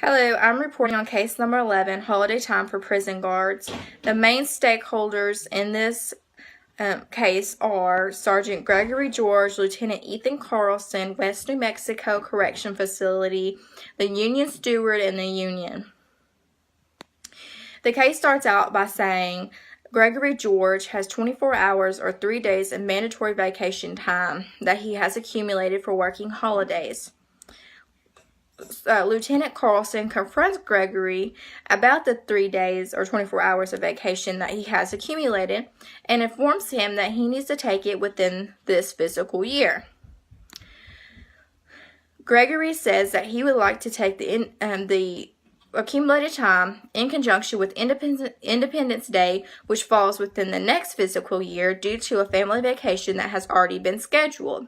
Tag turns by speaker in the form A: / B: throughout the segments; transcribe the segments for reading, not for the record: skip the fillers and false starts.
A: Hello, I'm reporting on case number 11, holiday time for prison guards. The main stakeholders in this case are Sergeant Gregory George, Lieutenant Ethan Carlson, West New Mexico Correction Facility, the union steward, and the union. The case starts out by saying Gregory George has 24 hours or 3 days of mandatory vacation time that he has accumulated for working holidays. Lieutenant Carlson confronts Gregory about the 3 days or 24 hours of vacation that he has accumulated and informs him that he needs to take it within this fiscal year. Gregory says that he would like to take the accumulated time in conjunction with Independence Day, which falls within the next fiscal year due to a family vacation that has already been scheduled.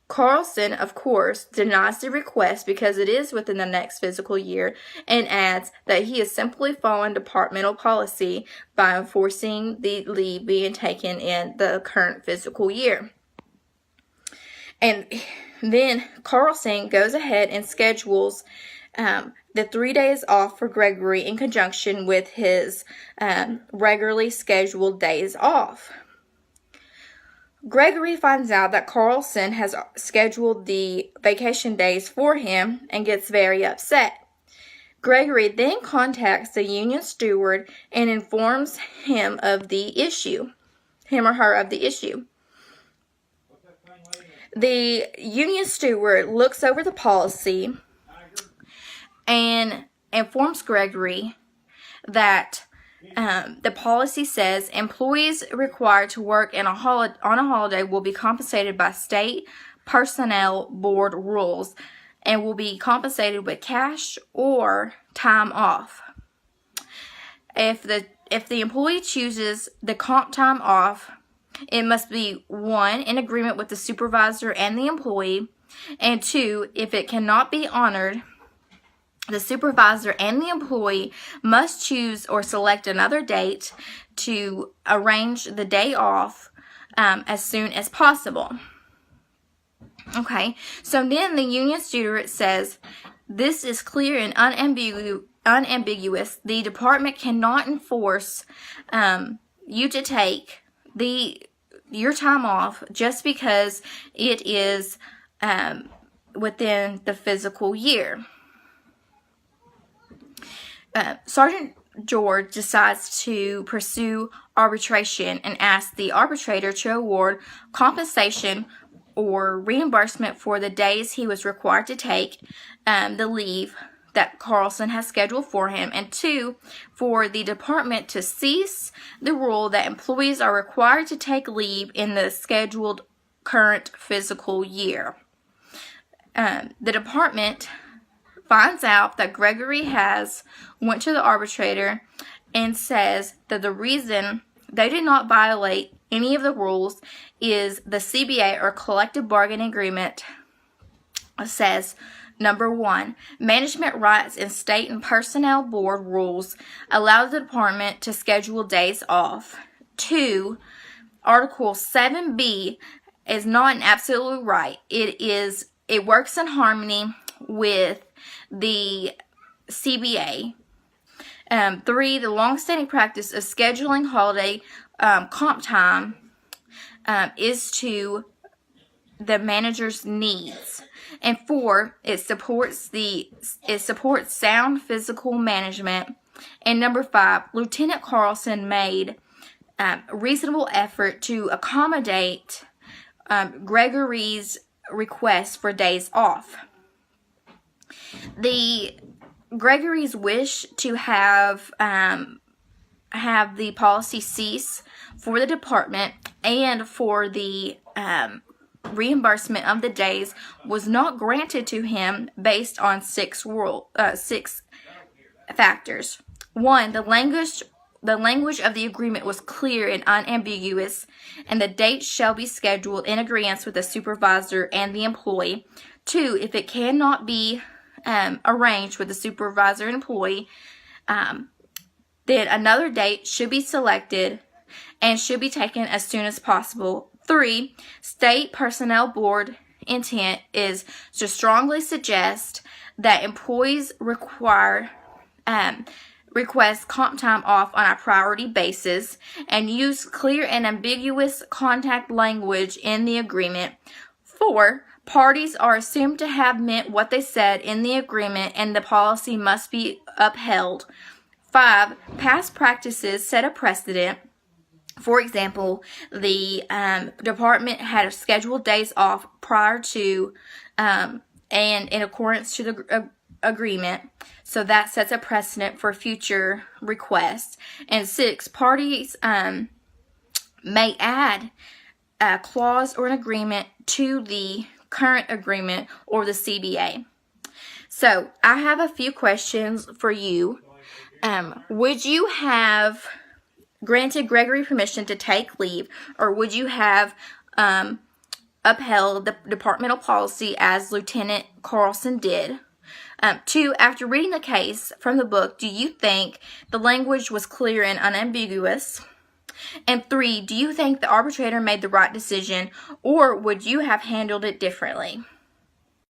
A: Carlson, of course, denies the request because it is within the next fiscal year and adds that he is simply following departmental policy by enforcing the leave being taken in the current fiscal year. And then Carlson goes ahead and schedules the 3 days off for Gregory in conjunction with his regularly scheduled days off. Gregory finds out that Carlson has scheduled the vacation days for him and gets very upset. Gregory then contacts the union steward and informs him or her of the issue. The union steward looks over the policy and informs Gregory that the policy says employees required to work on a holiday will be compensated by state personnel board rules and will be compensated with cash or time off. If the employee chooses the comp time off, it must be 1, in agreement with the supervisor and the employee, and 2, if it cannot be honored, the supervisor and the employee must choose or select another date to arrange the day off as soon as possible. Okay, so then the union steward says, this is clear and unambiguous. The department cannot enforce you to take your time off just because it is within the fiscal year. Sergeant George decides to pursue arbitration and asks the arbitrator to award compensation or reimbursement for the days he was required to take the leave that Carlson has scheduled for him, and 2, for the department to cease the rule that employees are required to take leave in the scheduled current fiscal year. The department finds out that Gregory went to the arbitrator and says that the reason they did not violate any of the rules is the CBA, or collective bargaining agreement, says, number 1, management rights and state and personnel board rules allow the department to schedule days off. 2, Article 7B is not an absolute right. It works in harmony with the CBA. 3, the long-standing practice of scheduling holiday comp time is to the manager's needs. And 4, it supports sound physical management. And number 5, Lieutenant Carlson made reasonable effort to accommodate Gregory's request for days off. Gregory's wish to have the policy cease for the department and for the reimbursement of the days was not granted to him based on 6 factors. 1, the language of the agreement was clear and unambiguous, and the dates shall be scheduled in agreement with the supervisor and the employee. 2, if it cannot be arranged with the supervisor and employee, then another date should be selected and should be taken as soon as possible. 3, state personnel board intent is to strongly suggest that employees request comp time off on a priority basis, and use clear and ambiguous contact language in the agreement. 4, parties are assumed to have meant what they said in the agreement, and the policy must be upheld. 5, past practices set a precedent. For example, the department had scheduled days off prior to and in accordance to the agreement, so that sets a precedent for future requests. And 6, parties may add a clause or an agreement to the current agreement or the CBA. So I have a few questions for you. Would you have granted Gregory permission to take leave, or would you have upheld the departmental policy as Lieutenant Carlson did? 2, after reading the case from the book, do you think the language was clear and unambiguous? And 3, do you think the arbitrator made the right decision, or would you have handled it differently?